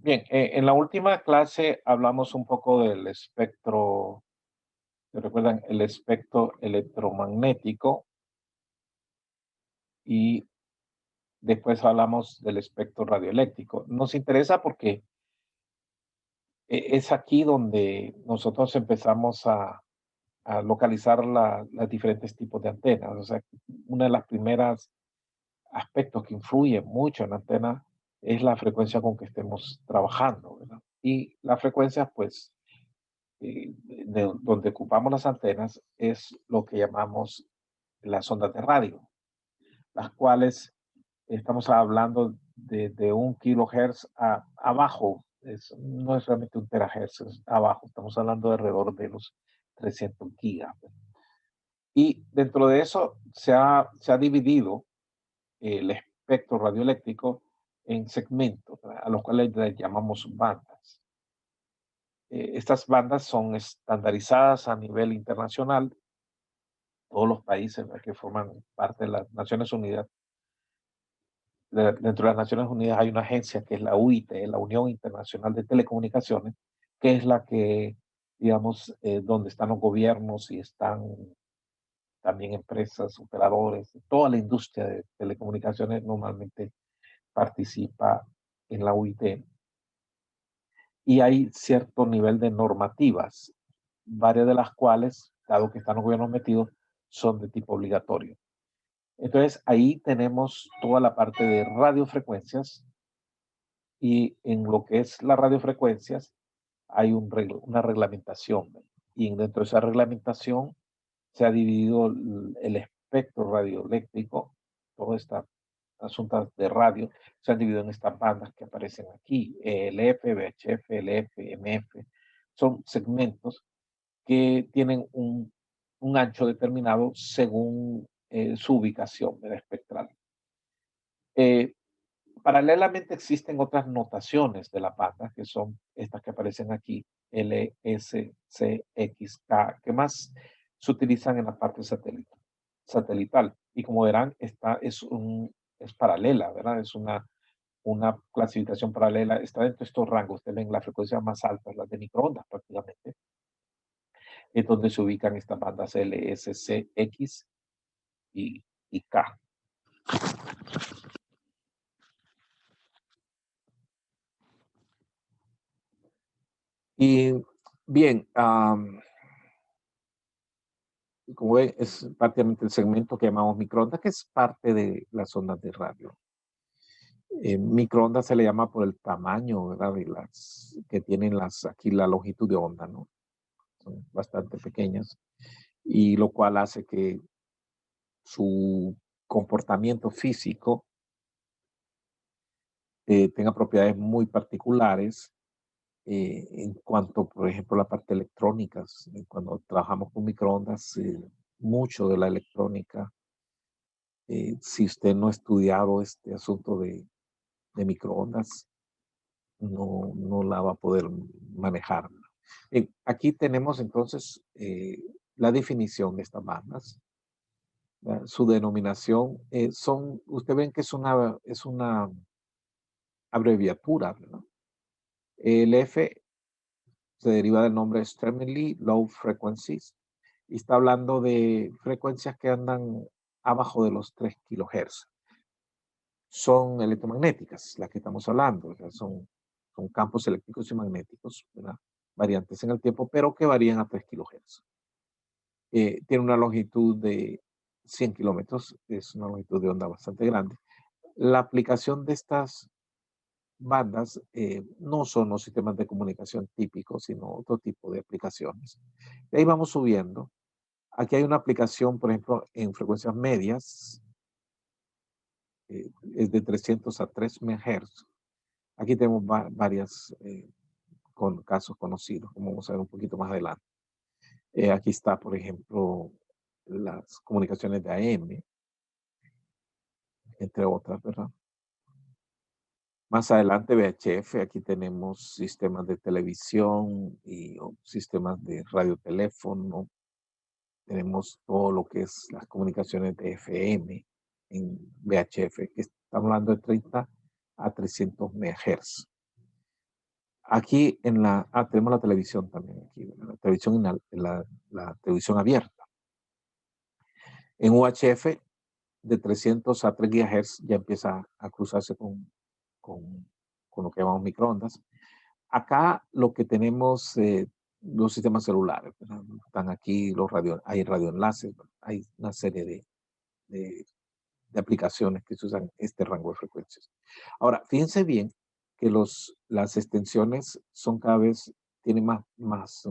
Bien, en la última clase hablamos un poco del espectro, ¿se recuerdan? El espectro electromagnético y después hablamos del espectro radioeléctrico. Nos interesa porque es aquí donde nosotros empezamos a localizar los diferentes tipos de antenas. O sea, una de las primeras aspectos que influye mucho en la antena es la frecuencia con que estemos trabajando, ¿verdad? Y la frecuencia, pues, donde ocupamos las antenas es lo que llamamos las ondas de radio, las cuales estamos hablando de 1 kHz abajo, no es realmente 1 THz, es abajo, estamos hablando de alrededor de los 300 gigas. Y dentro de eso se ha dividido el espectro radioeléctrico en segmentos, ¿verdad? A los cuales le llamamos bandas. Estas bandas son estandarizadas a nivel internacional. Todos los países, ¿verdad?, que forman parte de las Naciones Unidas. Dentro de las Naciones Unidas hay una agencia que es la UIT, la Unión Internacional de Telecomunicaciones, que es la que, digamos, donde están los gobiernos y están también empresas, operadores, toda la industria de telecomunicaciones normalmente participa en la UIT. Y hay cierto nivel de normativas, varias de las cuales, dado que están los gobiernos metidos, son de tipo obligatorio. Entonces, ahí tenemos toda la parte de radiofrecuencias y en lo que es las radiofrecuencias hay una reglamentación. Y dentro de esa reglamentación se ha dividido el espectro radioeléctrico, todas estas asuntos de radio, se han dividido en estas bandas que aparecen aquí, ELF, VHF, LF, MF. Son segmentos que tienen un ancho determinado según su ubicación, ¿verdad?, espectral. Eh, Paralelamente existen otras notaciones de la banda, que son estas que aparecen aquí, L, S, C, X, K, que más se utilizan en la parte satelital. Y como verán, esta es paralela, ¿verdad? Es una clasificación paralela, está dentro de estos rangos. Ustedes ven la frecuencia más alta, las de microondas prácticamente, es donde se ubican estas bandas L, S, C, X y K. Y bien, como ven, es prácticamente el segmento que llamamos microondas, que es parte de las ondas de radio. Microondas se le llama por el tamaño, ¿verdad?, de las que tienen aquí la longitud de onda, ¿no? Son bastante pequeñas, y lo cual hace que su comportamiento físico tenga propiedades muy particulares en cuanto, por ejemplo, a la parte electrónica. Cuando trabajamos con microondas, mucho de la electrónica, si usted no ha estudiado este asunto de microondas, no la va a poder manejar. Aquí tenemos entonces la definición de estas bandas, ¿verdad? Su denominación ustedes ven que es una abreviatura, ¿verdad? El F se deriva del nombre Extremely Low Frequencies y está hablando de frecuencias que andan abajo de los 3 kHz. Son electromagnéticas las que estamos hablando, o sea, son campos eléctricos y magnéticos, ¿verdad?, variantes en el tiempo, pero que varían a 3 kHz. Tiene una longitud de 100 kilómetros, es una longitud de onda bastante grande. La aplicación de estas bandas no son los sistemas de comunicación típicos, sino otro tipo de aplicaciones. De ahí vamos subiendo. Aquí hay una aplicación, por ejemplo, en frecuencias medias, es de 300 a 3 MHz. Aquí tenemos varias con casos conocidos, como vamos a ver un poquito más adelante. Aquí está, por ejemplo, las comunicaciones de AM, entre otras, ¿verdad? Más adelante VHF, aquí tenemos sistemas de televisión y sistemas de radioteléfono. Tenemos todo lo que es las comunicaciones de FM en VHF, que estamos hablando de 30 a 300 MHz. Aquí tenemos la televisión también aquí, la televisión, la televisión abierta. En UHF de 300 a 3 GHz ya empieza a cruzarse con, con lo que llamamos microondas. Acá lo que tenemos, los sistemas celulares, ¿verdad? Están aquí hay radioenlaces, hay una serie de, de aplicaciones que se usan este rango de frecuencias. Ahora, fíjense bien que las extensiones son cada vez, tienen más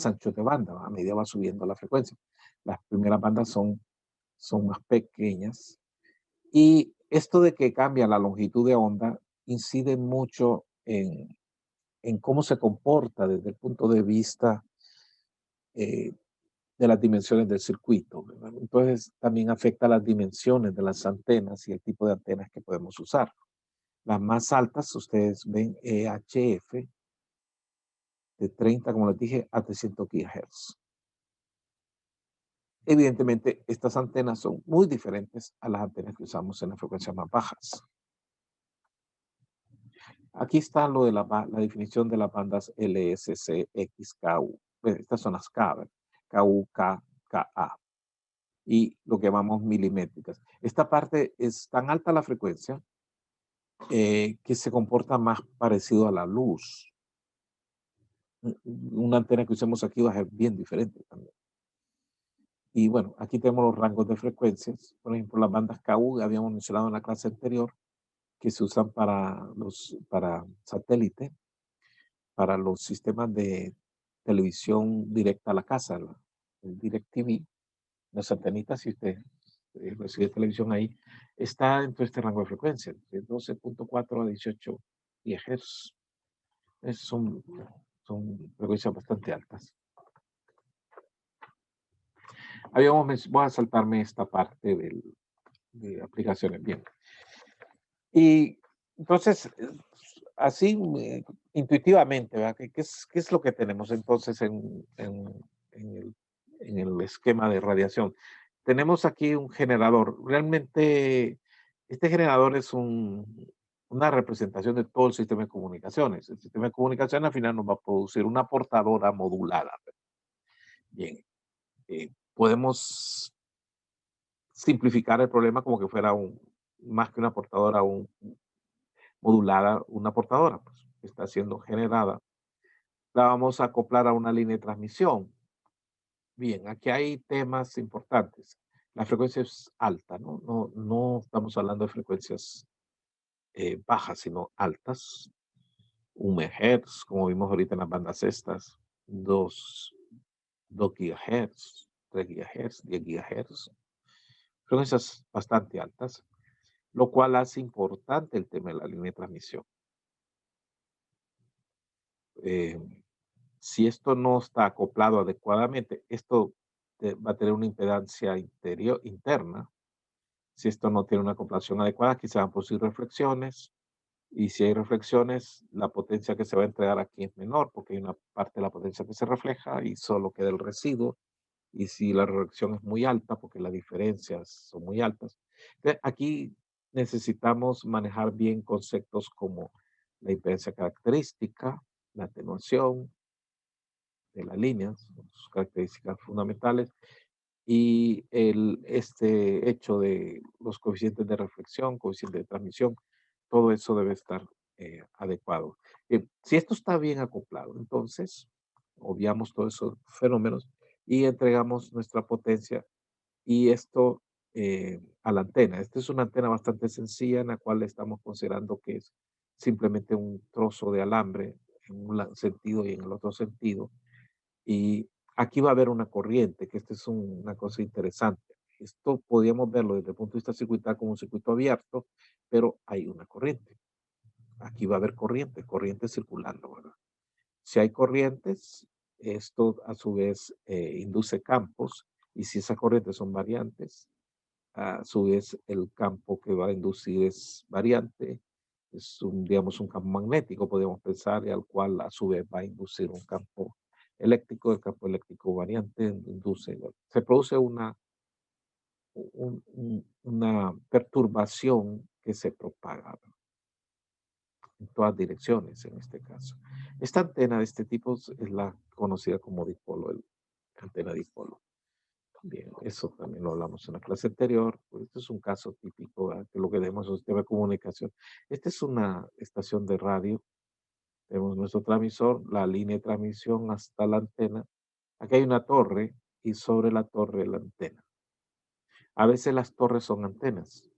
ancho de banda a medida va subiendo la frecuencia. Las primeras bandas son más pequeñas y esto de que cambia la longitud de onda incide mucho en cómo se comporta desde el punto de vista eh, de las dimensiones del circuito, ¿verdad? Entonces también afecta las dimensiones de las antenas y el tipo de antenas que podemos usar. Las más altas, ustedes ven EHF de 30, como les dije, a 300 GHz. Evidentemente, estas antenas son muy diferentes a las antenas que usamos en las frecuencias más bajas. Aquí está lo de la definición de las bandas LSC, X, KU. Estas son las K, KU, K, KA. Y lo que llamamos milimétricas. Esta parte es tan alta la frecuencia que se comporta más parecido a la luz. Una antena que usemos aquí va a ser bien diferente también. Y bueno, aquí tenemos los rangos de frecuencias. Por ejemplo, las bandas KU, habíamos mencionado en la clase anterior, que se usan para satélite, para los sistemas de televisión directa a la casa, el DirecTV, las antenitas, si usted recibe televisión ahí, está dentro de este rango de frecuencia, de 12.4 a 18 GHz. Son frecuencias bastante altas. Voy a saltarme esta parte de aplicaciones. Bien. Y entonces, así intuitivamente, ¿verdad? ¿Qué es lo que tenemos entonces en el esquema de radiación? Tenemos aquí un generador. Realmente, este generador es una representación de todo el sistema de comunicaciones. El sistema de comunicación al final nos va a producir una portadora modulada. Bien, podemos simplificar el problema como que fuera más que una portadora, modulada, una portadora, pues, que está siendo generada. La vamos a acoplar a una línea de transmisión. Bien, aquí hay temas importantes. La frecuencia es alta, ¿no? No estamos hablando de frecuencias bajas, sino altas. 1 MHz, como vimos ahorita en las bandas estas, 2 GHz, 3 GHz, 10 GHz. Frecuencias bastante altas, lo cual hace importante el tema de la línea de transmisión. Eh, si esto no está acoplado adecuadamente, esto va a tener una impedancia interna. Si esto no tiene una acoplación adecuada, aquí se van a producir reflexiones. Y si hay reflexiones, la potencia que se va a entregar aquí es menor, porque hay una parte de la potencia que se refleja y solo queda el residuo. Y si la reflexión es muy alta, porque las diferencias son muy altas, aquí necesitamos manejar bien conceptos como la impedancia característica, la atenuación de la línea, son sus características fundamentales, y este hecho de los coeficientes de reflexión, coeficiente de transmisión, todo eso debe estar adecuado. Si esto está bien acoplado, entonces obviamos todos esos fenómenos y entregamos nuestra potencia y esto a la antena. Esta es una antena bastante sencilla en la cual estamos considerando que es simplemente un trozo de alambre en un sentido y en el otro sentido. Y aquí va a haber una corriente, que esta es una cosa interesante. Esto podríamos verlo desde el punto de vista circuital como un circuito abierto, pero hay una corriente. Aquí va a haber corriente circulando, ¿verdad? Si hay corrientes, esto a su vez induce campos, y si esas corrientes son variantes, a su vez el campo que va a inducir es variante, es digamos, un campo magnético, podemos pensar, y al cual a su vez va a inducir un campo eléctrico, el campo eléctrico variante induce, se produce una perturbación que se propaga. en todas direcciones en este caso. Esta antena de este tipo es la conocida como dipolo, antena dipolo. También, eso también lo hablamos en la clase anterior. Pues este es un caso típico, ¿verdad? Que lo que vemos es un sistema de comunicación. Esta es una estación de radio. Tenemos nuestro transmisor, la línea de transmisión hasta la antena. Aquí hay una torre y sobre la torre la antena. A veces las torres son antenas,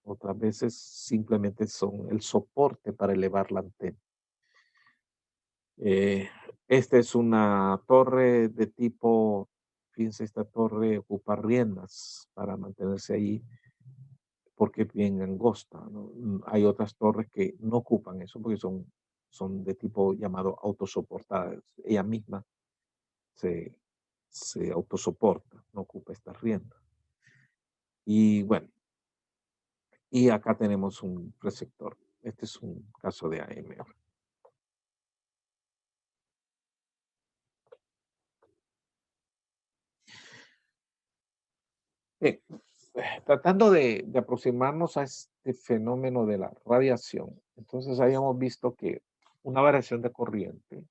otras veces simplemente son el soporte para elevar la antena. Eh, esta es una torre de tipo, fíjense, esta torre ocupa riendas para mantenerse ahí porque es bien angosta, ¿no? Hay otras torres que no ocupan eso porque son de tipo llamado autosoportadas. Ella misma se, se autosoporta, no ocupa estas riendas. Y bueno, y acá tenemos un receptor. Este es un caso de AM. Bien, tratando de aproximarnos a este fenómeno de la radiación, entonces habíamos visto que una variación de corriente,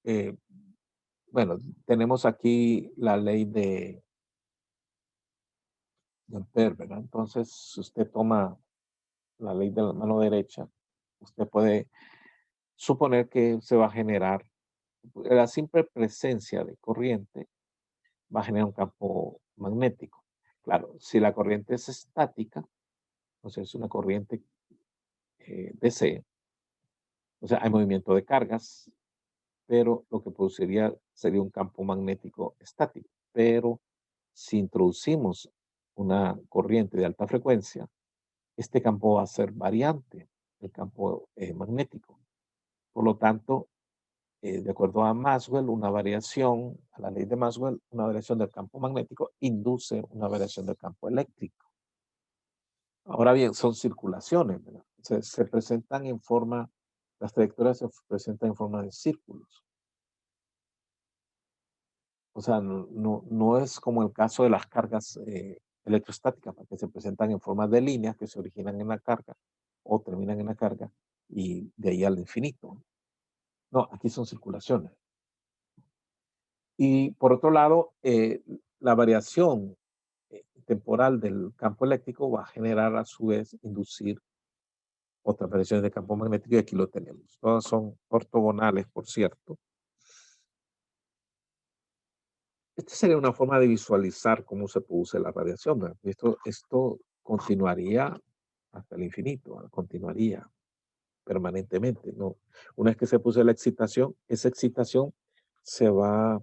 eh, bueno, tenemos aquí la ley de Ampere, ¿verdad? Entonces, si usted toma la ley de la mano derecha, usted puede suponer que se va a generar, la simple presencia de corriente va a generar un campo magnético. Claro, si la corriente es estática, o sea, es una corriente DC, o sea, hay movimiento de cargas, pero lo que produciría sería un campo magnético estático. Pero si introducimos una corriente de alta frecuencia, este campo va a ser variante, el campo magnético. Por lo tanto, de acuerdo a Maxwell, una variación, a la ley de Maxwell, una variación del campo magnético induce una variación del campo eléctrico. Ahora bien, son circulaciones, ¿verdad? Se presentan en forma, las trayectorias se presentan en forma de círculos. O sea, no es como el caso de las cargas electrostáticas, que se presentan en forma de líneas que se originan en la carga o terminan en la carga y de ahí al infinito. No, aquí son circulaciones. Y por otro lado, la variación temporal del campo eléctrico va a generar a su vez, inducir otras variaciones de campo magnético y aquí lo tenemos. Todas son ortogonales, por cierto. Esta sería una forma de visualizar cómo se produce la radiación, ¿verdad? Esto continuaría hasta el infinito, ¿verdad? Continuaría permanentemente, ¿no? Una vez que se puso la excitación, esa excitación se va,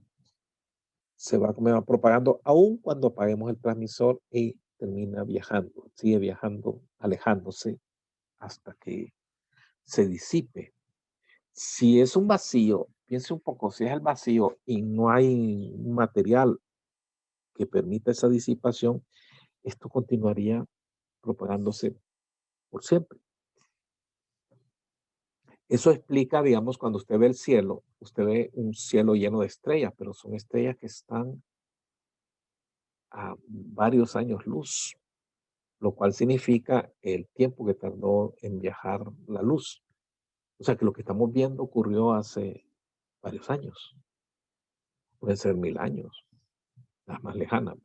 me va propagando, aun cuando apaguemos el transmisor y termina viajando, sigue viajando, alejándose hasta que se disipe. Si es un vacío, piense un poco, si es el vacío y no hay un material que permita esa disipación, esto continuaría propagándose por siempre. Eso explica, digamos, cuando usted ve el cielo, usted ve un cielo lleno de estrellas, pero son estrellas que están a varios años luz, lo cual significa el tiempo que tardó en viajar la luz. O sea que lo que estamos viendo ocurrió hace varios años, pueden ser 1000 años, las más lejanas.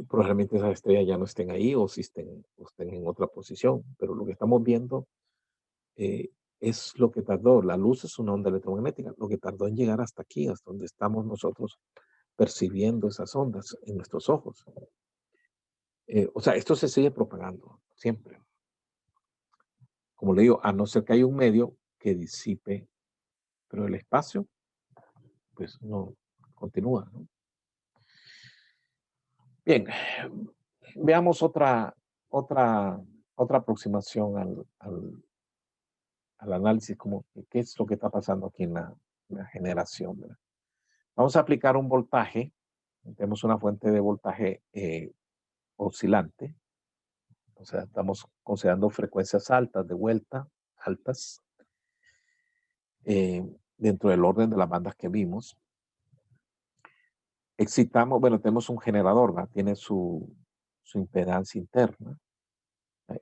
Probablemente esas estrellas ya no estén ahí o estén en otra posición, pero lo que estamos viendo eh, es lo que tardó. La luz es una onda electromagnética, lo que tardó en llegar hasta aquí, hasta donde estamos nosotros percibiendo esas ondas en nuestros ojos. O sea, esto se sigue propagando siempre. Como le digo, a no ser que haya un medio que disipe, pero el espacio, pues no continúa, ¿no? Bien, veamos otra aproximación al análisis, como qué es lo que está pasando aquí en la generación, ¿verdad? Vamos a aplicar un voltaje. Tenemos una fuente de voltaje oscilante. O sea, estamos considerando frecuencias altas de vuelta, altas, dentro del orden de las bandas que vimos. Excitamos, bueno, tenemos un generador, ¿verdad? Tiene su impedancia interna.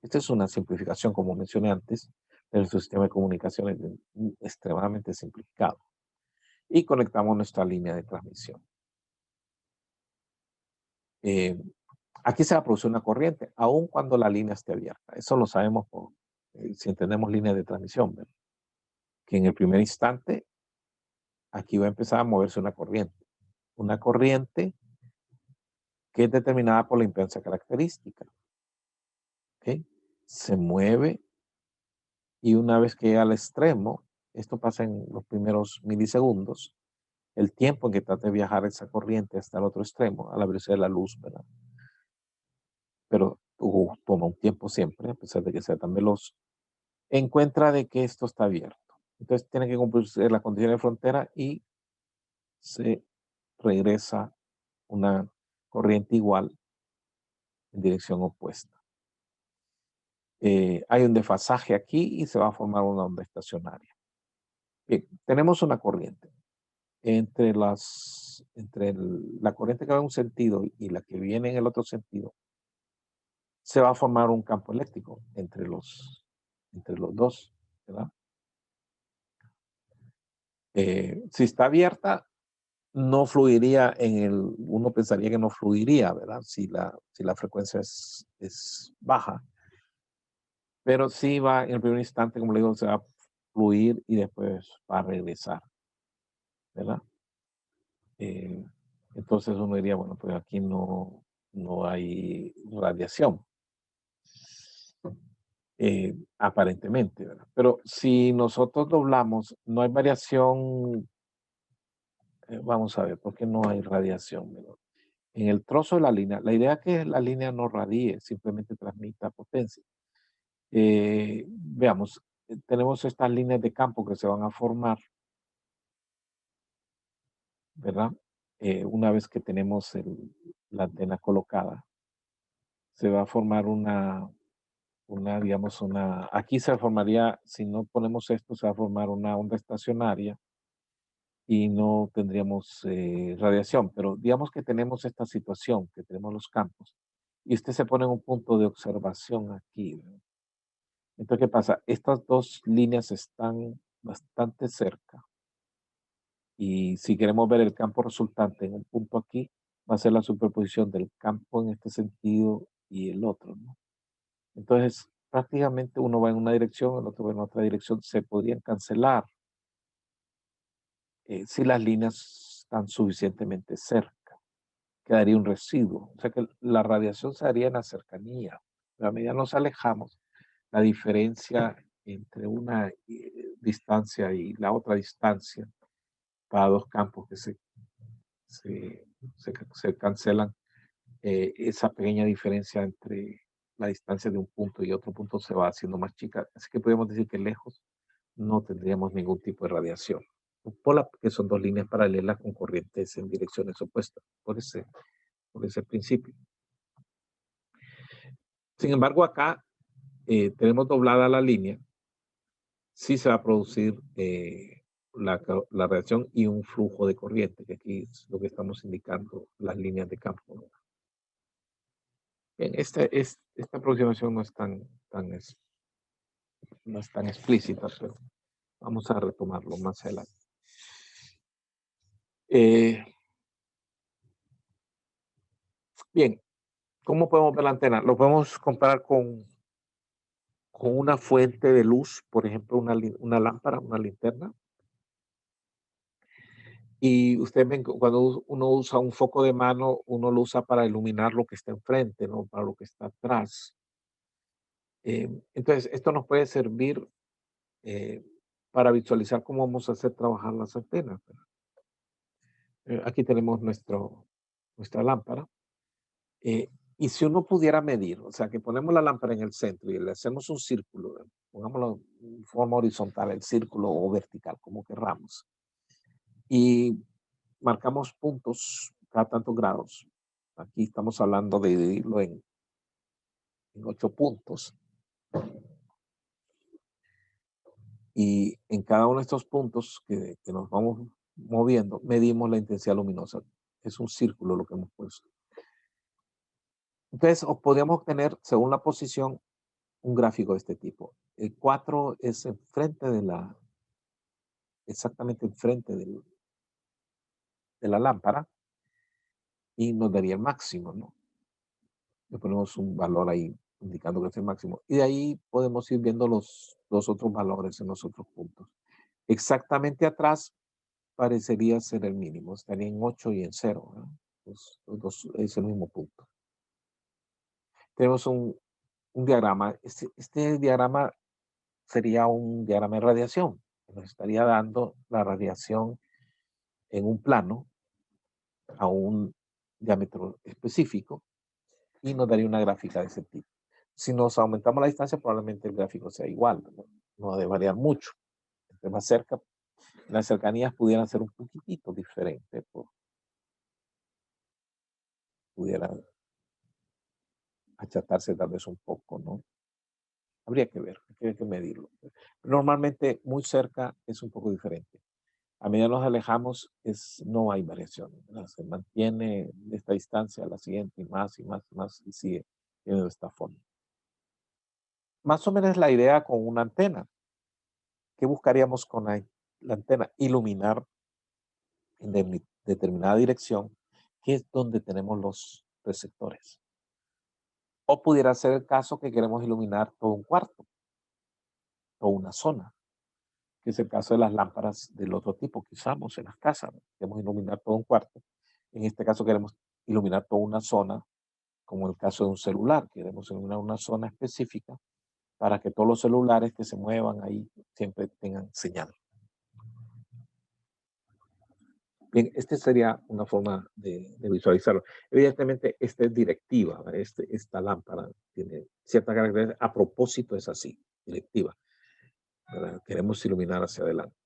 Esta es una simplificación, como mencioné antes, del sistema de comunicaciones extremadamente simplificado. Y conectamos nuestra línea de transmisión. Aquí se va a producir una corriente, aun cuando la línea esté abierta. Eso lo sabemos si entendemos líneas de transmisión, ¿verdad? Que en el primer instante aquí va a empezar a moverse una corriente. Una corriente que es determinada por la impedancia característica. ¿Okay? Se mueve y una vez que llega al extremo, esto pasa en los primeros milisegundos, el tiempo en que trata de viajar esa corriente hasta el otro extremo, a la velocidad de la luz, ¿verdad? Pero toma un tiempo siempre, a pesar de que sea tan veloz, encuentra de que esto está abierto. Entonces tiene que cumplirse la condición de frontera y se regresa una corriente igual en dirección opuesta. Hay un desfasaje aquí y se va a formar una onda estacionaria. Bien, tenemos una corriente. Entre la corriente que va en un sentido y la que viene en el otro sentido, se va a formar un campo eléctrico entre los dos, ¿verdad? Si está abierta, no fluiría uno pensaría que no fluiría, ¿verdad? Si la frecuencia es baja. Pero sí va en el primer instante, como le digo, se va a fluir y después va a regresar, ¿verdad? Entonces uno diría, bueno, pues aquí no hay radiación, aparentemente, ¿verdad? Pero si nosotros doblamos, no hay variación. Vamos a ver, ¿por qué no hay radiación? ¿Verdad? En el trozo de la línea, la idea es que la línea no radie, simplemente transmita potencia. Veamos, tenemos estas líneas de campo que se van a formar, ¿verdad? Una vez que tenemos la antena colocada, se va a formar digamos, aquí se formaría, si no ponemos esto, se va a formar una onda estacionaria y no tendríamos radiación. Pero digamos que tenemos esta situación, que tenemos los campos, y usted se pone en un punto de observación aquí, ¿verdad? Entonces, ¿qué pasa? Estas dos líneas están bastante cerca y si queremos ver el campo resultante en un punto aquí, va a ser la superposición del campo en este sentido y el otro, ¿no? Entonces, prácticamente uno va en una dirección, el otro va en otra dirección, se podrían cancelar si las líneas están suficientemente cerca. Quedaría un residuo. O sea que la radiación se haría en la cercanía. Pero a medida que nos alejamos, la diferencia entre una distancia y la otra distancia para dos campos que se cancelan, esa pequeña diferencia entre la distancia de un punto y otro punto se va haciendo más chica. Así que podemos decir que lejos no tendríamos ningún tipo de radiación. Que son dos líneas paralelas con corrientes en direcciones opuestas, por ese principio. Sin embargo, acá tenemos doblada la línea, sí se va a producir la reacción y un flujo de corriente, que aquí es lo que estamos indicando, las líneas de campo, ¿no? Bien, esta aproximación no es tan explícita, pero vamos a retomarlo más adelante. Bien, ¿cómo podemos ver la antena? Lo podemos comparar con una fuente de luz, por ejemplo, una lámpara, una linterna. Y ustedes ven que cuando uno usa un foco de mano, uno lo usa para iluminar lo que está enfrente, no para lo que está atrás. Entonces, esto nos puede servir para visualizar cómo vamos a hacer trabajar las antenas. Aquí tenemos nuestra lámpara. Y si uno pudiera medir, o sea, que ponemos la lámpara en el centro y le hacemos un círculo, pongámoslo en forma horizontal, el círculo o vertical, como querramos, y marcamos puntos cada tantos grados. Aquí estamos hablando de dividirlo en 8 puntos. Y en cada uno de estos puntos que nos vamos moviendo, medimos la intensidad luminosa. Es un círculo lo que hemos puesto. Entonces, podríamos obtener, según la posición, un gráfico de este tipo. El 4 es enfrente exactamente enfrente de la lámpara y nos daría el máximo, ¿no? Le ponemos un valor ahí indicando que es el máximo. Y de ahí podemos ir viendo los otros valores en los otros puntos. Exactamente atrás parecería ser el mínimo, estaría en 8 y en 0, ¿verdad? Los dos es el mismo punto. Tenemos un diagrama. Este diagrama sería un diagrama de radiación. Nos estaría dando la radiación en un plano a un diámetro específico y nos daría una gráfica de ese tipo. Si nos aumentamos la distancia, probablemente el gráfico sea igual, no debe variar mucho. Entre más cerca, las cercanías pudieran ser un poquitito diferentes, pudieran achatarse tal vez un poco, ¿no? Habría que ver, hay que medirlo. Normalmente muy cerca es un poco diferente. A medida que nos alejamos, no hay variación, ¿verdad? Se mantiene esta distancia a la siguiente y más y más y más y sigue de esta forma. Más o menos la idea con una antena. ¿Qué buscaríamos con la antena? Iluminar en determinada dirección, que es donde tenemos los receptores. O pudiera ser el caso que queremos iluminar todo un cuarto o una zona, que es el caso de las lámparas del otro tipo que usamos en las casas. Queremos iluminar todo un cuarto. En este caso queremos iluminar toda una zona, como el caso de un celular. Queremos iluminar una zona específica para que todos los celulares que se muevan ahí siempre tengan señal. Bien, esta sería una forma de visualizarlo. Evidentemente, esta es directiva, esta lámpara tiene ciertas características. A propósito, es así, directiva, ¿verdad? Queremos iluminar hacia adelante.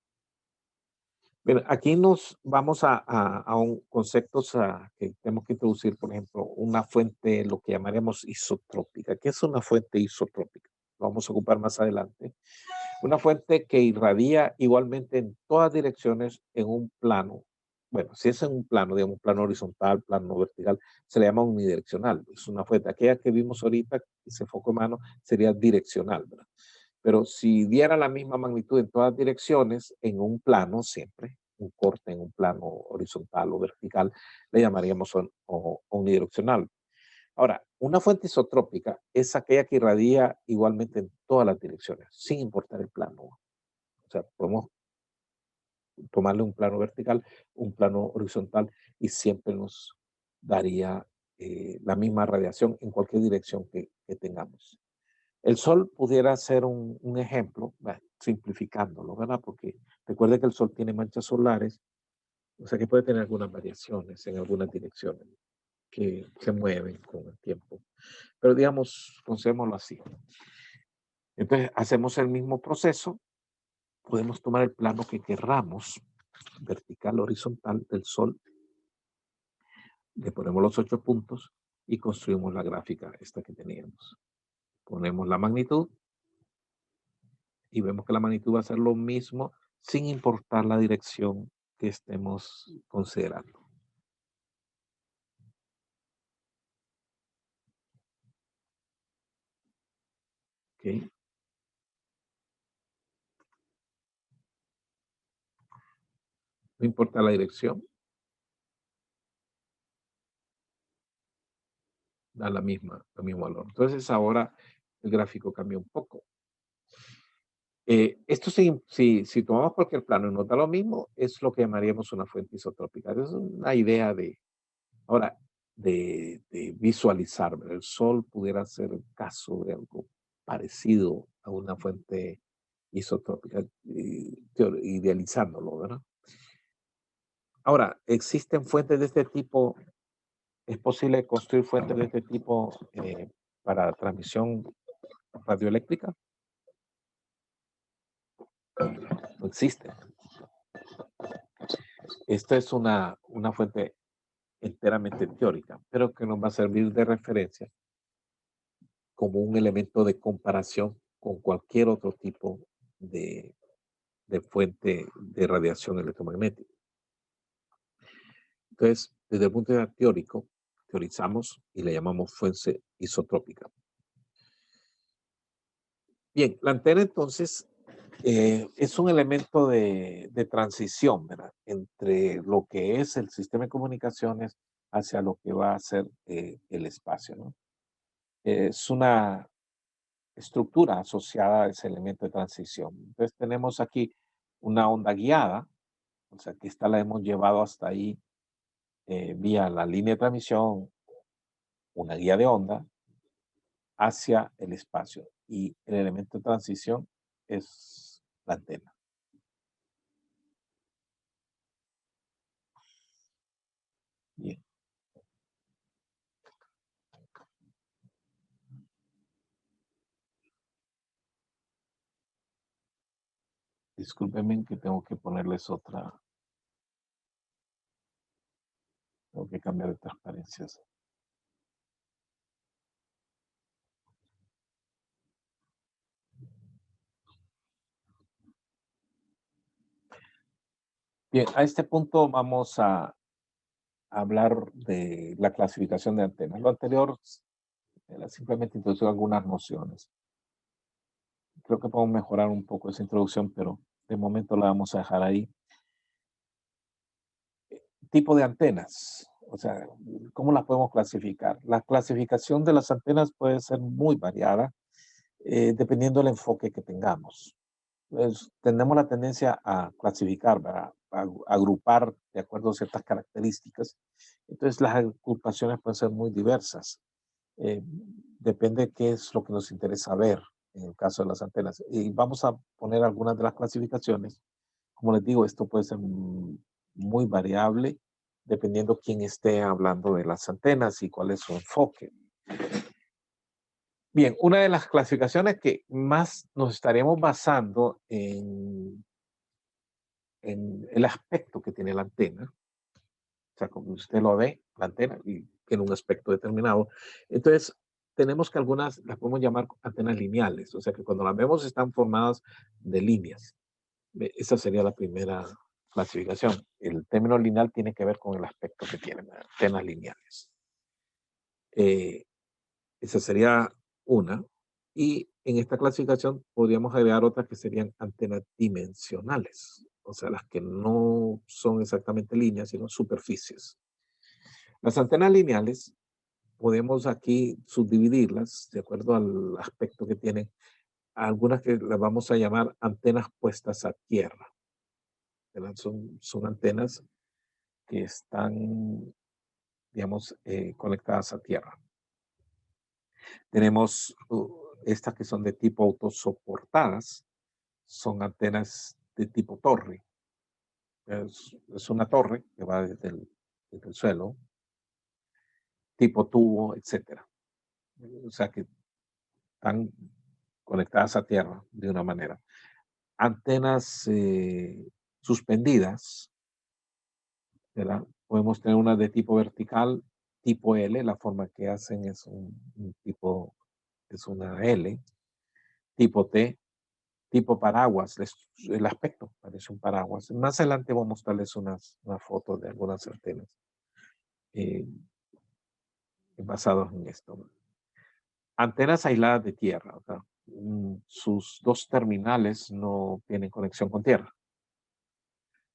Bien, aquí nos vamos a un concepto que tenemos que introducir, por ejemplo, una fuente, lo que llamaremos isotrópica. ¿Qué es una fuente isotrópica? Lo vamos a ocupar más adelante. Una fuente que irradia igualmente en todas direcciones en un plano. Bueno, si es en un plano, digamos, un plano horizontal, plano vertical, se le llama unidireccional. Es una fuente. Aquella que vimos ahorita, ese foco de mano, sería direccional, ¿verdad? Pero si diera la misma magnitud en todas direcciones, en un plano siempre, un corte en un plano horizontal o vertical, le llamaríamos unidireccional. Ahora, una fuente isotrópica es aquella que irradia igualmente en todas las direcciones, sin importar el plano. O sea, podemos tomarle un plano vertical, un plano horizontal y siempre nos daría la misma radiación en cualquier dirección que tengamos. El Sol pudiera ser un ejemplo, simplificándolo, ¿verdad? Porque recuerde que el Sol tiene manchas solares, o sea que puede tener algunas variaciones en algunas direcciones que se mueven con el tiempo. Pero digamos, considerémoslo así. Entonces, hacemos el mismo proceso, podemos tomar el plano que querramos, vertical, horizontal del Sol, le ponemos los 8 puntos y construimos la gráfica esta que teníamos. Ponemos la magnitud y vemos que la magnitud va a ser lo mismo sin importar la dirección que estemos considerando. ¿Okay? No importa la dirección, da el mismo valor. Entonces ahora el gráfico cambia un poco. Esto si tomamos cualquier plano y nos da lo mismo, es lo que llamaríamos una fuente isotrópica. Es una idea de visualizar. El Sol pudiera ser el caso de algo parecido a una fuente isotrópica, idealizándolo, ¿verdad? Ahora, ¿existen fuentes de este tipo? ¿Es posible construir fuentes de este tipo para transmisión radioeléctrica? No existe. Esta es una fuente enteramente teórica, pero que nos va a servir de referencia como un elemento de comparación con cualquier otro tipo de, de fuente de radiación electromagnética. Entonces, desde el punto de vista teórico, teorizamos y le llamamos fuente isotrópica. Bien, la antena entonces es un elemento de transición, ¿verdad? Entre lo que es el sistema de comunicaciones hacia lo que va a ser el espacio, ¿no? Es una estructura asociada a ese elemento de transición. Entonces tenemos aquí una onda guiada, o sea que esta la hemos llevado hasta ahí vía la línea de transmisión, una guía de onda hacia el espacio. Y el elemento de transición es la antena. Bien. Discúlpenme que tengo que ponerles otra, tengo que cambiar de transparencias. Bien, a este punto vamos a hablar de la clasificación de antenas. Lo anterior era simplemente introducir algunas nociones. Creo que podemos mejorar un poco esa introducción, pero de momento la vamos a dejar ahí. Tipo de antenas, o sea, ¿cómo las podemos clasificar? La clasificación de las antenas puede ser muy variada dependiendo del enfoque que tengamos. Pues, tenemos la tendencia a clasificar, ¿verdad? A agrupar de acuerdo a ciertas características. Entonces, las agrupaciones pueden ser muy diversas. Depende de qué es lo que nos interesa ver en el caso de las antenas. Y vamos a poner algunas de las clasificaciones. Como les digo, esto puede ser muy variable dependiendo quién esté hablando de las antenas y cuál es su enfoque. Bien, una de las clasificaciones que más nos estaríamos basando en el aspecto que tiene la antena, o sea, como usted lo ve, la antena y tiene un aspecto determinado. Entonces, tenemos que algunas las podemos llamar antenas lineales, o sea, que cuando las vemos están formadas de líneas. Esa sería la primera clasificación. El término lineal tiene que ver con el aspecto que tienen, antenas lineales. Eh, Esa sería una. Y en esta clasificación podríamos agregar otras que serían antenas dimensionales, o sea, las que no son exactamente líneas, sino superficies. Las antenas lineales podemos aquí subdividirlas de acuerdo al aspecto que tienen. Algunas que las vamos a llamar antenas puestas a tierra. Son antenas que están, digamos, conectadas a tierra. Tenemos estas que son de tipo autosoportadas, son antenas de tipo torre. Es una torre que va desde el suelo, tipo tubo, etcétera. O sea que están conectadas a tierra de una manera. Antenas suspendidas, ¿verdad? Podemos tener una de tipo vertical, tipo L, la forma que hacen es un tipo, es una L, tipo T, tipo paraguas, el aspecto parece un paraguas. Más adelante voy a mostrarles una foto de algunas antenas eh, basadas en esto. Antenas aisladas de tierra, o sea, sus dos terminales no tienen conexión con tierra.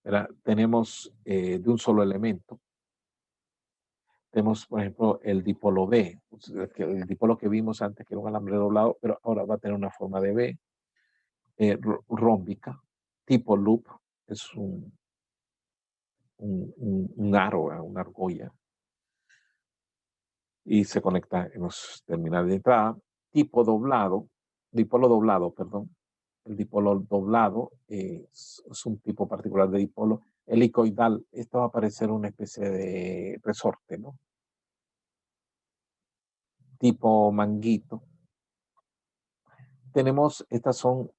¿Verdad? Tenemos de un solo elemento. Tenemos, por ejemplo, el dipolo B, o sea, el dipolo que vimos antes, que era un alambre doblado, pero ahora va a tener una forma de B, rómbica, tipo loop, es un aro, una argolla, y se conecta en los terminales de entrada. Tipo doblado, dipolo doblado, perdón. El dipolo doblado es un tipo particular de dipolo. Helicoidal, esto va a parecer una especie de resorte, ¿no? Tipo manguito. Tenemos, estas son,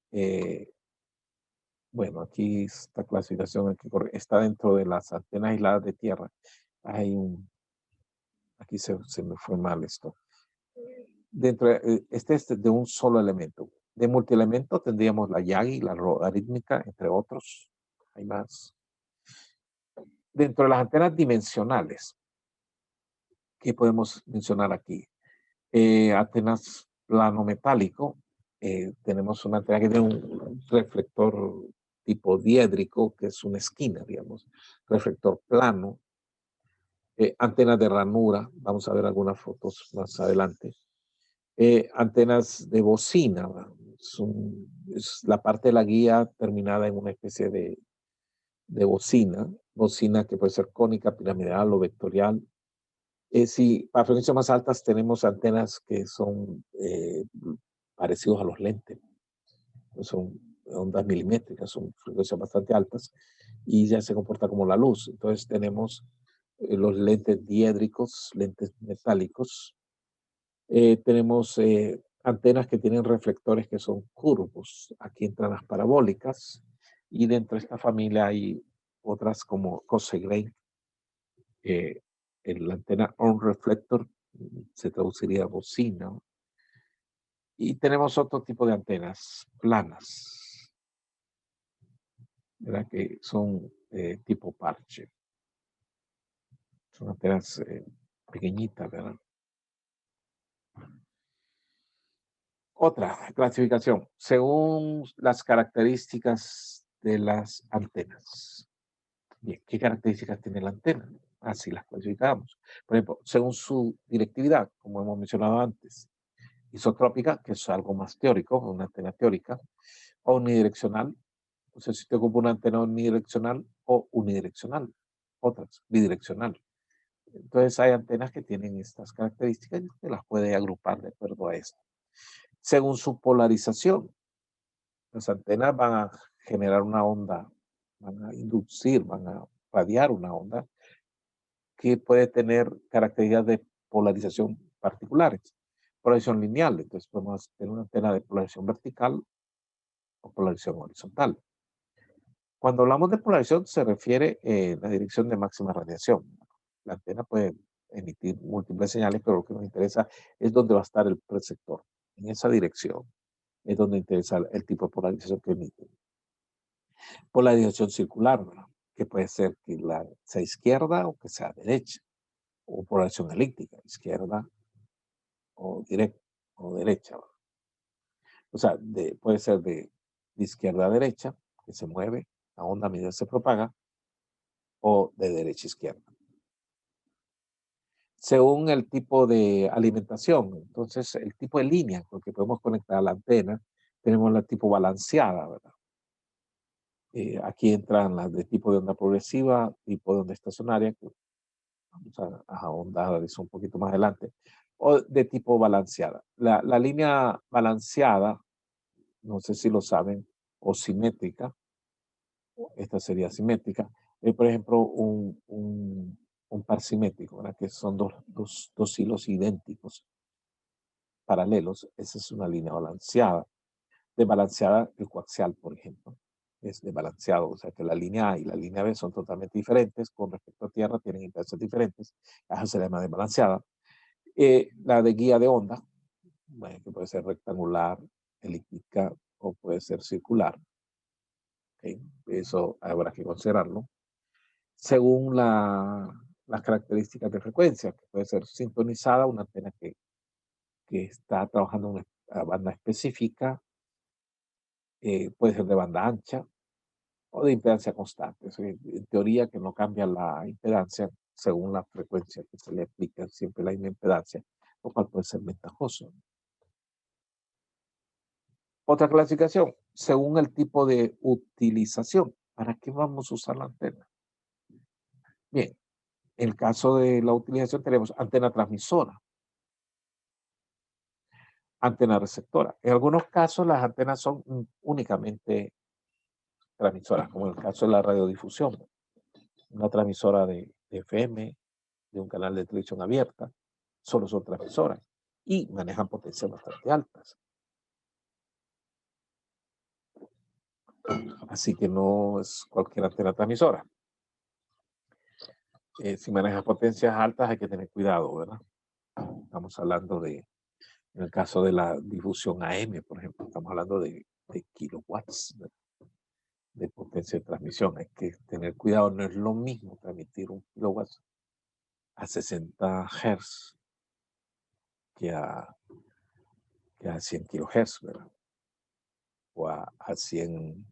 bueno, aquí esta clasificación aquí está dentro de las antenas aisladas de tierra. Hay aquí se me fue mal esto. Dentro este es de un solo elemento. De multielemento tendríamos la Yagi, la logarítmica, entre otros. Hay más. Dentro de las antenas dimensionales, ¿qué podemos mencionar aquí? Antenas plano metálico, tenemos una antena que tiene un reflector tipo diédrico, que es una esquina, digamos, reflector plano, antenas de ranura, vamos a ver algunas fotos más adelante, antenas de bocina, ¿verdad? Es la parte de la guía terminada en una especie de bocina, bocina que puede ser cónica, piramidal o vectorial. Sí, para frecuencias más altas tenemos antenas que son parecidos a los lentes, son ondas milimétricas, son frecuencias bastante altas y ya se comporta como la luz. Entonces tenemos los lentes diédricos, lentes metálicos. Tenemos antenas que tienen reflectores que son curvos. Aquí entran las parabólicas y dentro de esta familia hay otras como Cassegrain. La antena on reflector se traduciría bocina. Y tenemos otro tipo de antenas planas, ¿verdad? Que son tipo parche. Son antenas pequeñitas, ¿verdad? Otra clasificación, según las características de las antenas. Bien, ¿qué características tiene la antena? Así las clasificamos. Por ejemplo, según su directividad, como hemos mencionado antes, isotrópica, que es algo más teórico, una antena teórica, o unidireccional. O sea, si te ocupa una antena unidireccional o unidireccional, otras, bidireccional. Entonces hay antenas que tienen estas características y usted las puede agrupar de acuerdo a esto. Según su polarización, las antenas van a generar una onda, van a inducir, van a radiar una onda que puede tener características de polarización particulares. Polarización lineal, entonces podemos tener una antena de polarización vertical o polarización horizontal. Cuando hablamos de polarización se refiere a la dirección de máxima radiación. La antena puede emitir múltiples señales, pero lo que nos interesa es dónde va a estar el receptor. En esa dirección es donde interesa el tipo de polarización que emite. Polarización circular, ¿verdad? Que puede ser que sea izquierda o que sea derecha. O polarización elíptica, izquierda o directa o derecha, ¿verdad? O sea, puede ser de izquierda a derecha, que se mueve, la onda a medida que se propaga, o de derecha a izquierda. Según el tipo de alimentación, entonces el tipo de línea con que podemos conectar a la antena, tenemos la tipo balanceada, ¿verdad? Aquí entran las de tipo de onda progresiva, tipo de onda estacionaria, que vamos a ahondar eso un poquito más adelante, o de tipo balanceada. La línea balanceada, no sé si lo saben, o simétrica, esta sería simétrica, por ejemplo, un par simétrico, ¿verdad? Que son dos hilos idénticos, paralelos, esa es una línea balanceada. Desbalanceada, el coaxial, por ejemplo, es desbalanceado, o sea que la línea A y la línea B son totalmente diferentes, con respecto a tierra tienen impedancias diferentes, eso se llama desbalanceada. La de guía de onda, bueno, que puede ser rectangular, elíptica o puede ser circular, ¿okay? Eso habrá que considerarlo. Según las características de frecuencia, que puede ser sintonizada, una antena que está trabajando en una banda específica, puede ser de banda ancha o de impedancia constante. En teoría que no cambia la impedancia según la frecuencia que se le aplica, siempre la misma impedancia, lo cual puede ser ventajoso. Otra clasificación, según el tipo de utilización. ¿Para qué vamos a usar la antena? Bien, en el caso de la utilización tenemos antena transmisora, antena receptora. En algunos casos las antenas son únicamente transmisoras, como en el caso de la radiodifusión, una transmisora de FM, de un canal de televisión abierta, solo son transmisoras y manejan potencias bastante altas. Así que no es cualquier antena transmisora. Si maneja potencias altas hay que tener cuidado, ¿verdad? Estamos hablando en el caso de la difusión AM, por ejemplo, estamos hablando de kilowatts de potencia de transmisión. Hay que tener cuidado, no es lo mismo transmitir un kilowatt a 60 Hz que a 100 kHz, ¿verdad? o a 100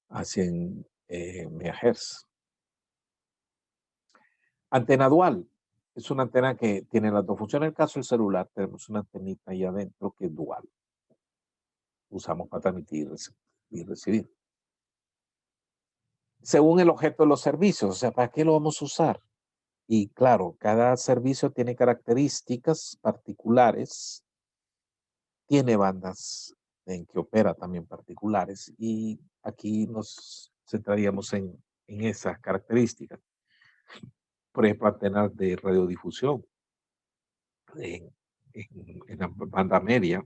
MHz. Antena dual. Es una antena que tiene las dos funciones. En el caso del celular, tenemos una antenita ahí adentro que es dual. Usamos para transmitir y recibir. Según el objeto de los servicios, o sea, ¿para qué lo vamos a usar? Y claro, cada servicio tiene características particulares, tiene bandas en que opera también particulares, y aquí nos centraríamos en esas características. Por ejemplo, antenas de radiodifusión en la banda media,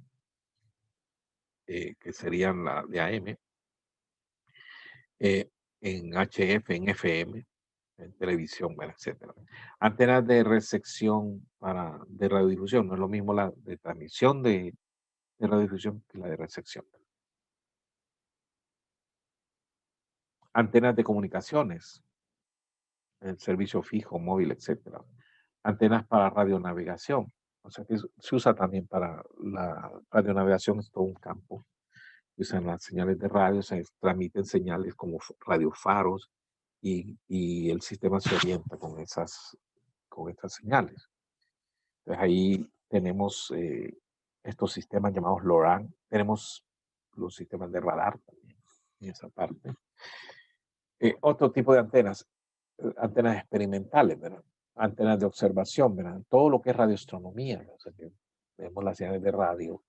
que serían la de AM, en HF, en FM, en televisión, bueno, etcétera. Antenas de recepción de radiodifusión, no es lo mismo la de transmisión de radiodifusión que la de recepción. Antenas de comunicaciones, el servicio fijo, móvil, etcétera. Antenas para radionavegación, o sea que se usa también para la radionavegación, es todo un campo. Usan las señales de radio, se transmiten señales como radiofaros y el sistema se orienta con estas señales. Entonces ahí tenemos estos sistemas llamados LORAN, tenemos los sistemas de radar también en esa parte. Otro tipo de antenas, antenas experimentales, ¿verdad? Antenas de observación, ¿verdad? Todo lo que es radioastronomía, o sea que vemos las señales de radio,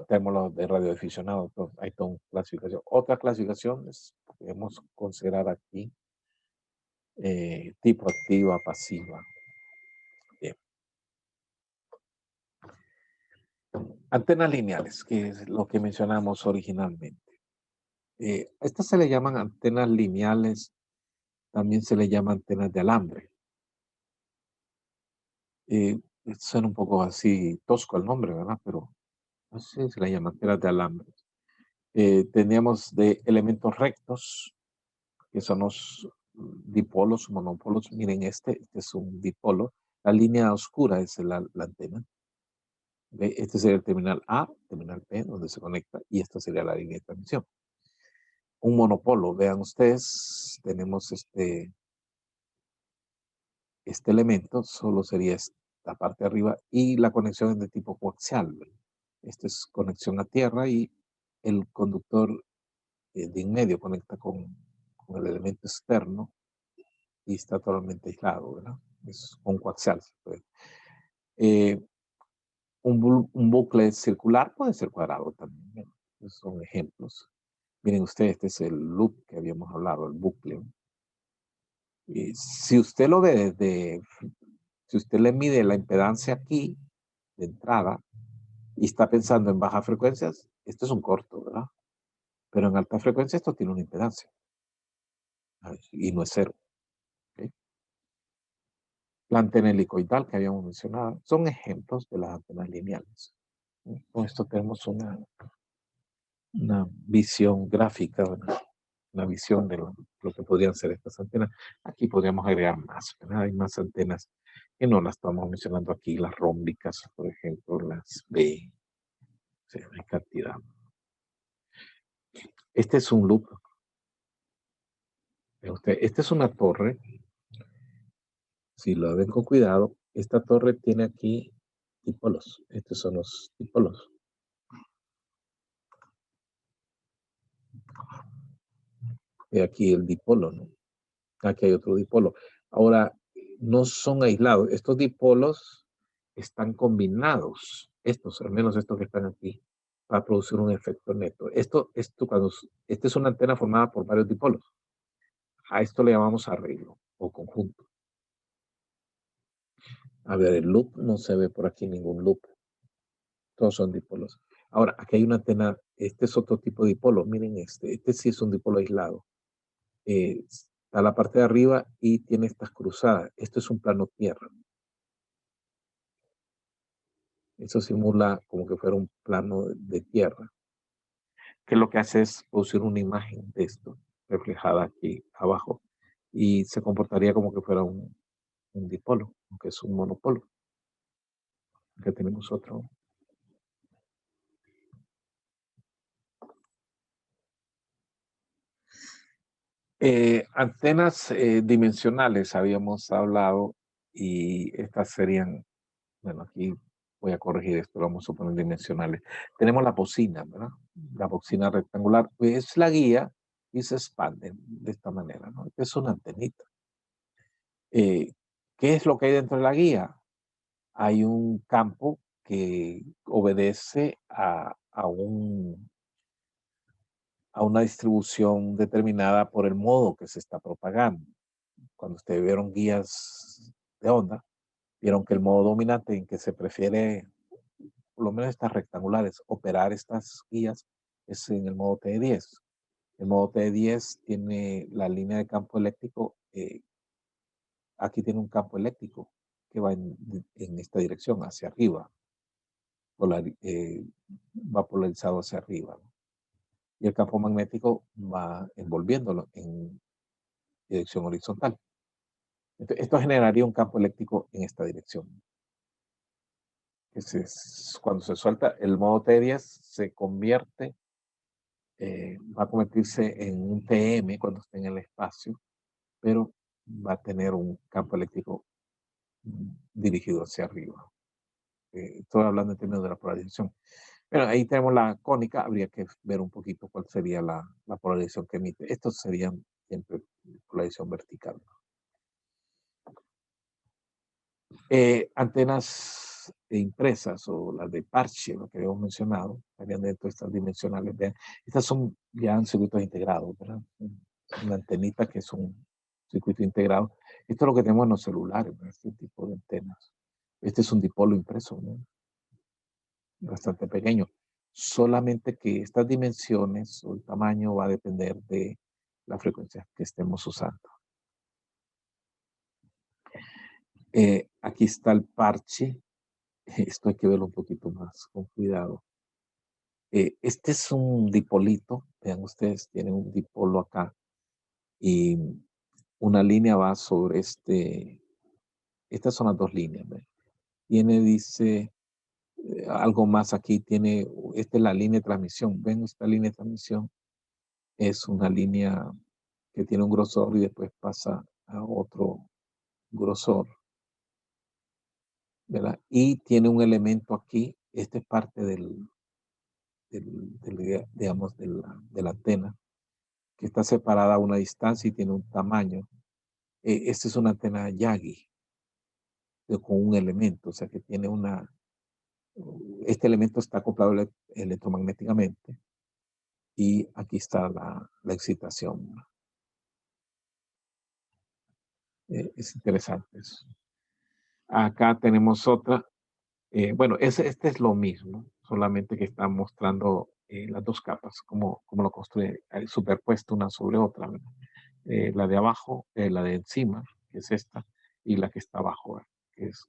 tenemos los de radioaficionados, hay toda una clasificación. Otra clasificación es, podemos considerar aquí, tipo activa, pasiva. Bien. Antenas lineales, que es lo que mencionamos originalmente. Estas se le llaman antenas lineales, también se le llama antenas de alambre. Suena un poco así tosco el nombre, ¿verdad? Pero no sé si se le llama antenas de alambre. Teníamos de elementos rectos, que son los dipolos, monopolos. Miren, este es un dipolo. La línea oscura es la antena. Este sería el terminal A, terminal P, donde se conecta, y esta sería la línea de transmisión. Un monopolo, vean ustedes, tenemos este elemento, solo sería esta parte de arriba, y la conexión es de tipo coaxial. Esta es conexión a tierra y el conductor de en medio conecta con el elemento externo y está totalmente aislado, ¿verdad? Es un coaxial. Eh, un bucle circular puede ser cuadrado también. Son ejemplos. Miren ustedes, este es el loop que habíamos hablado, el bucle. Si usted lo ve si usted le mide la impedancia aquí, de entrada, y está pensando en bajas frecuencias, esto es un corto, ¿verdad? Pero en alta frecuencia esto tiene una impedancia. Y no es cero. ¿Okay? La antena helicoidal que habíamos mencionado son ejemplos de las antenas lineales. Con esto tenemos una visión gráfica, una visión de lo que podrían ser estas antenas. Aquí podríamos agregar más, ¿verdad? Hay más antenas que no las estamos mencionando aquí, las rómbicas, por ejemplo, las B. O sea, hay cantidad. Este es un loop. Esta es una torre. Si lo ven con cuidado, esta torre tiene aquí dipolos. Estos son los dipolos. Y aquí el dipolo, ¿no? Aquí hay otro dipolo. Ahora, no son aislados. Estos dipolos están combinados. Estos, al menos estos que están aquí, para producir un efecto neto. Esta es una antena formada por varios dipolos. A esto le llamamos arreglo o conjunto. A ver, el loop no se ve por aquí ningún loop. Todos son dipolos. Ahora, aquí hay una antena. Este es otro tipo de dipolo. Miren este. Este sí es un dipolo aislado. Está la parte de arriba y tiene estas cruzadas. Esto es un plano tierra. Eso simula como que fuera un plano de tierra, que lo que hace es producir una imagen de esto reflejada aquí abajo y se comportaría como que fuera un dipolo, aunque es un monopolo. Aquí tenemos otro. Antenas dimensionales habíamos hablado y estas serían, bueno, aquí voy a corregir esto, vamos a poner dimensionales. Tenemos la bocina, ¿verdad? La bocina rectangular es la guía y se expande de esta manera, ¿no? Es una antenita. Eh, ¿Qué es lo que hay dentro de la guía? Hay un campo que obedece a una distribución determinada por el modo que se está propagando. Cuando ustedes vieron guías de onda, vieron que el modo dominante en que se prefiere, por lo menos estas rectangulares, operar estas guías es en el modo TE10. El modo TE10 tiene la línea de campo eléctrico, aquí tiene un campo eléctrico que va en esta dirección, hacia arriba, va polarizado hacia arriba, ¿no? Y el campo magnético va envolviéndolo en dirección horizontal. Entonces, esto generaría un campo eléctrico en esta dirección. Cuando se suelta el modo T10, se convierte, va a convertirse en un TM cuando esté en el espacio, pero va a tener un campo eléctrico dirigido hacia arriba. Estoy hablando en términos de la polarización. Bueno, ahí tenemos la cónica, habría que ver un poquito cuál sería la polarización que emite. Estos serían siempre polarización vertical. Antenas impresas o las de parche, lo que habíamos mencionado, estarían dentro de estas dimensionales. Vean, estas son ya en circuitos integrados, ¿verdad? Una antenita que es un circuito integrado. Esto es lo que tenemos en los celulares, ¿verdad? Este tipo de antenas. Este es un dipolo impreso, ¿no? Bastante pequeño. Solamente que estas dimensiones o el tamaño va a depender de la frecuencia que estemos usando. Aquí está el parche. Esto hay que verlo un poquito más con cuidado. Este es un dipolito. Vean ustedes, tiene un dipolo acá. Y una línea va sobre estas son las dos líneas. ¿Ve? Dice, algo más aquí, esta es la línea de transmisión. Ven, esta línea de transmisión es una línea que tiene un grosor y después pasa a otro grosor, ¿verdad? Y tiene un elemento aquí, este es parte digamos, de la antena, que está separada a una distancia y tiene un tamaño. Esta es una antena Yagi, con un elemento, o sea que tiene este elemento está acoplado electromagnéticamente y aquí está la excitación. Es interesante eso. Acá tenemos otra. Bueno, este es lo mismo, solamente que está mostrando las dos capas, cómo lo construye, superpuesto una sobre otra, ¿verdad? La de abajo, la de encima, que es esta, y la que está abajo, ¿verdad?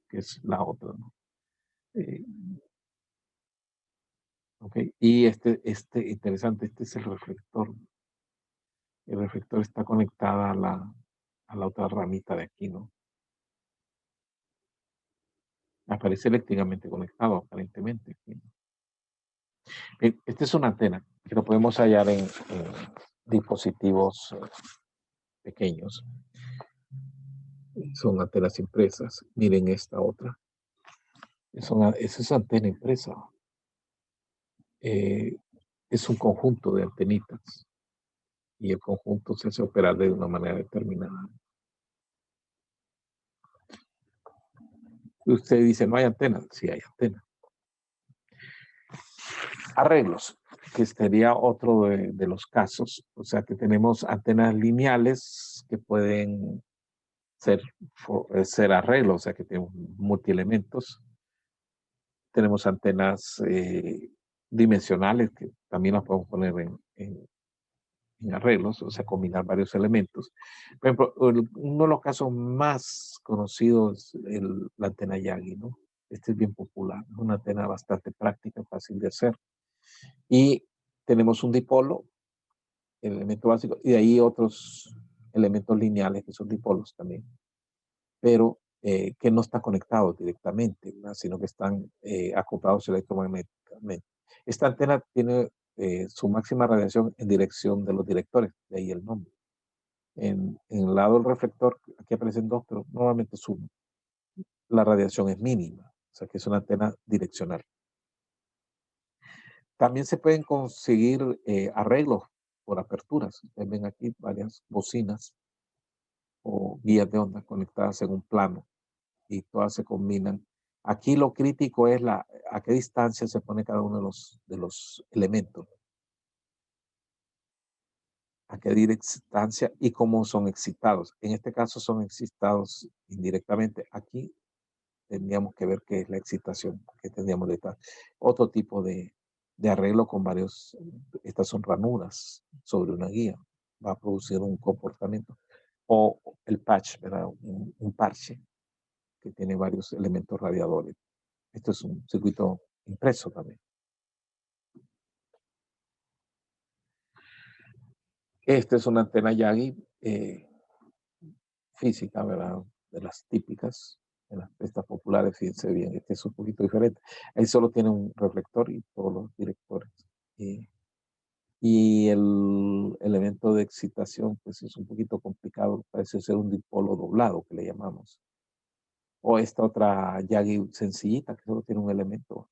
Que es la otra, ¿no? Eh, ok, y interesante, este es el reflector. El reflector está conectada a la otra ramita de aquí, ¿no? Aparece eléctricamente conectado, aparentemente. Aquí, ¿no? Esta es una antena que lo podemos hallar en dispositivos pequeños. Son antenas impresas. Miren esta otra. Esa es antena impresa. Es un conjunto de antenitas y el conjunto se hace operar de una manera determinada. Usted dice, no hay antena. Sí hay antena. Arreglos, que sería otro de los casos. O sea que tenemos antenas lineales que pueden ser arreglos, o sea que tienen multielementos. Tenemos antenas dimensionales que también las podemos poner en arreglos, o sea, combinar varios elementos. Por ejemplo, uno de los casos más conocidos es la antena Yagi, ¿no? Este es bien popular, es una antena bastante práctica, fácil de hacer. Y tenemos un dipolo, el elemento básico, y de ahí otros elementos lineales que son dipolos también, pero que no están conectados directamente, ¿verdad? Sino que están acoplados electromagnéticamente. Esta antena tiene su máxima radiación en dirección de los directores, de ahí el nombre. En el lado del reflector, aquí aparecen dos, pero normalmente es uno. La radiación es mínima, o sea que es una antena direccional. También se pueden conseguir arreglos por aperturas. Ustedes ven aquí varias bocinas o guías de onda conectadas en un plano y todas se combinan. Aquí lo crítico es a qué distancia se pone cada uno de los elementos, a qué distancia y cómo son excitados. En este caso son excitados indirectamente. Aquí tendríamos que ver qué es la excitación que tendríamos detrás. Otro tipo de arreglo con varios, estas son ranuras sobre una guía, va a producir un comportamiento. O el patch, ¿verdad? Un parche que tiene varios elementos radiadores. Esto es un circuito impreso también. Esta es una antena Yagi física, ¿verdad? De las típicas, de las estas populares, fíjense bien, este es un poquito diferente. Ahí solo tiene un reflector y todos los directores. Y el elemento de excitación, pues es un poquito complicado, parece ser un dipolo doblado que le llamamos. O esta otra Yagi sencillita que solo tiene un elemento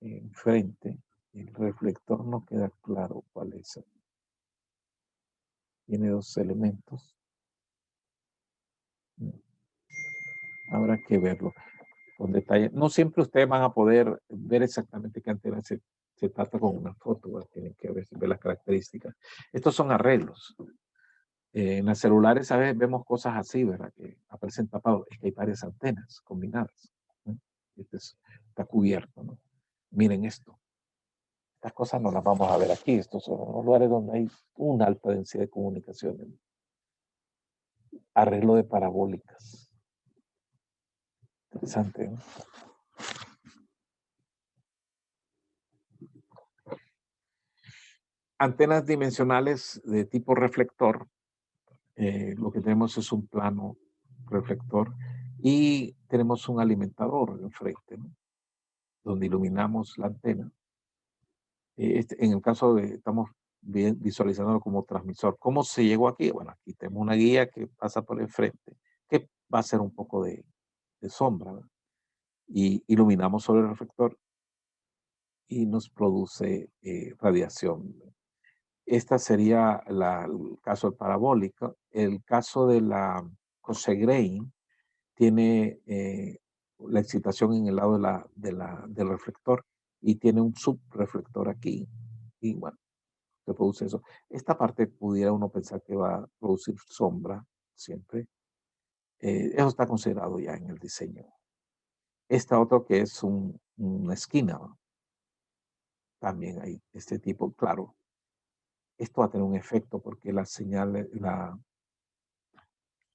enfrente. El reflector no queda claro cuál es. Tiene dos elementos. Habrá que verlo con detalle. No siempre ustedes van a poder ver exactamente qué antena se trata con una foto, ¿verdad? Tienen que ver las características. Estos son arreglos. En las celulares a veces vemos cosas así, ¿verdad? Que aparecen tapados. Es que hay varias antenas combinadas, ¿no? Este está cubierto, ¿no? Miren esto. Estas cosas no las vamos a ver aquí. Estos son los lugares donde hay una alta densidad de comunicaciones. Arreglo de parabólicas. Interesante, ¿no? Antenas dimensionales de tipo reflector. Lo que tenemos es un plano reflector y tenemos un alimentador enfrente, ¿no? Donde iluminamos la antena. En el caso de, estamos visualizándolo como transmisor. ¿Cómo se llegó aquí? Bueno, aquí tenemos una guía que pasa por el frente, que va a ser un poco de sombra, ¿verdad? Y iluminamos sobre el reflector y nos produce radiación. Esta sería el caso de parabólica. El caso de la Cassegrain tiene la excitación en el lado del reflector y tiene un subreflector aquí. Y bueno, se produce eso. Esta parte pudiera uno pensar que va a producir sombra siempre. Eso está considerado ya en el diseño. Esta otra que es una esquina, ¿no? También hay este tipo, claro. Esto va a tener un efecto porque la señal,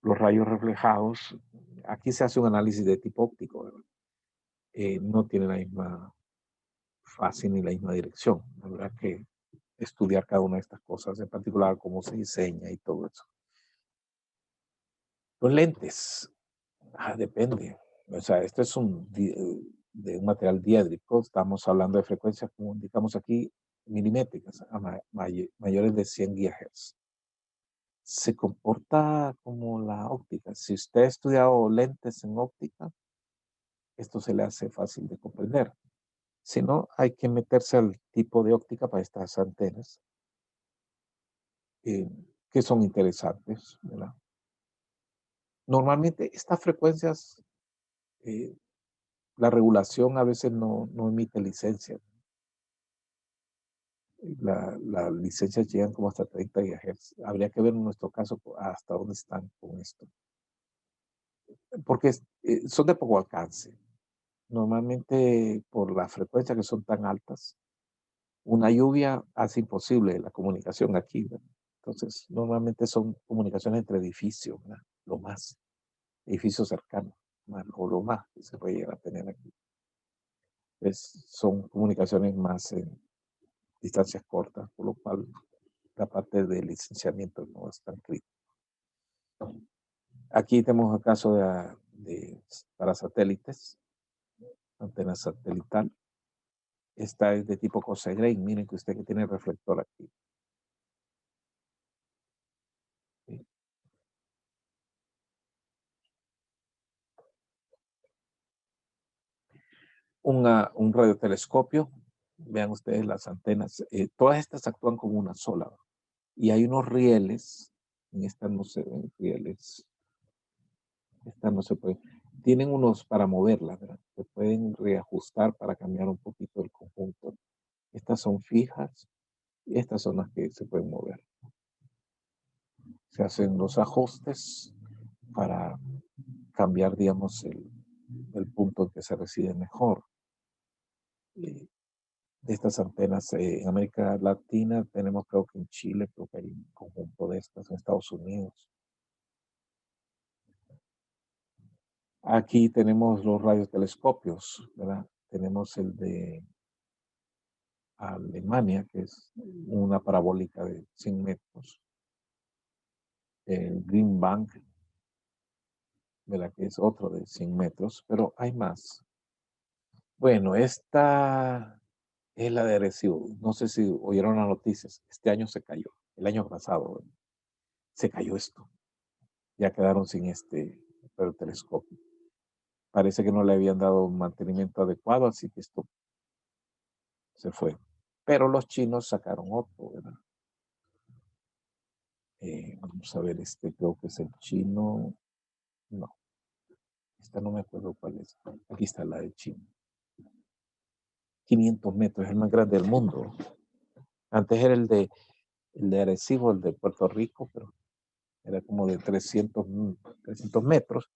los rayos reflejados, aquí se hace un análisis de tipo óptico, ¿verdad? No tiene la misma fase ni la misma dirección. Habrá que estudiar cada una de estas cosas, en particular cómo se diseña y todo eso. Los lentes, depende. O sea, este es de un material diédrico. Estamos hablando de frecuencias, como indicamos aquí, milimétricas, mayores de 100 GHz. Se comporta como la óptica. Si usted ha estudiado lentes en óptica, esto se le hace fácil de comprender. Si no, hay que meterse al tipo de óptica para estas antenas, que son interesantes, ¿verdad? Normalmente estas frecuencias, eh, la regulación a veces no emite licencia. Las licencias llegan como hasta 30 GHz. Habría que ver en nuestro caso hasta dónde están con esto. Porque son de poco alcance. Normalmente por la frecuencia que son tan altas, una lluvia hace imposible la comunicación aquí, ¿verdad? Entonces, normalmente son comunicaciones entre edificios, ¿verdad? Lo más, edificios cercanos, o lo más que se puede llegar a tener aquí. Son comunicaciones más en distancias cortas, por lo cual la parte de licenciamiento no es tan crítica. Aquí tenemos el caso para satélites, antena satelital. Esta es de tipo Cassegrain. Miren que usted que tiene el reflector aquí. un radiotelescopio. Vean ustedes las antenas. Todas estas actúan como una sola. Y hay unos rieles. En esta no se ven rieles. Esta no se puede. Tienen unos para moverla, ¿verdad? Se pueden reajustar para cambiar un poquito el conjunto. Estas son fijas y estas son las que se pueden mover. Se hacen los ajustes para cambiar, digamos, el punto en que se recibe mejor. De estas antenas en América Latina tenemos, creo que en Chile, creo que hay un conjunto de estas en Estados Unidos. Aquí tenemos los radiotelescopios, ¿verdad? Tenemos el de Alemania, que es una parabólica de 100 metros. El Green Bank, ¿verdad? Que es otro de 100 metros, pero hay más. Bueno, esta es la de Arecibo. No sé si oyeron las noticias. Este año se cayó. El año pasado se cayó esto. Ya quedaron sin este telescopio. Parece que no le habían dado un mantenimiento adecuado, así que esto se fue. Pero los chinos sacaron otro, ¿verdad? Vamos a ver, creo que es el chino. No, esta no me acuerdo cuál es. Aquí está la de China. 500 metros, es el más grande del mundo. Antes era el de Arecibo, el de Puerto Rico, pero era como de 300 metros.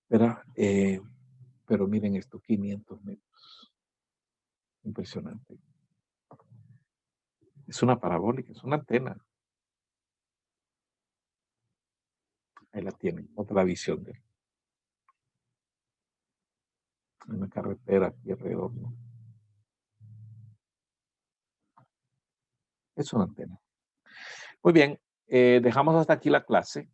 Pero miren esto, 500 metros. Impresionante. Es una parabólica, es una antena. Ahí la tienen, otra visión de una carretera aquí alrededor, ¿no? Es una antena. Muy bien, dejamos hasta aquí la clase.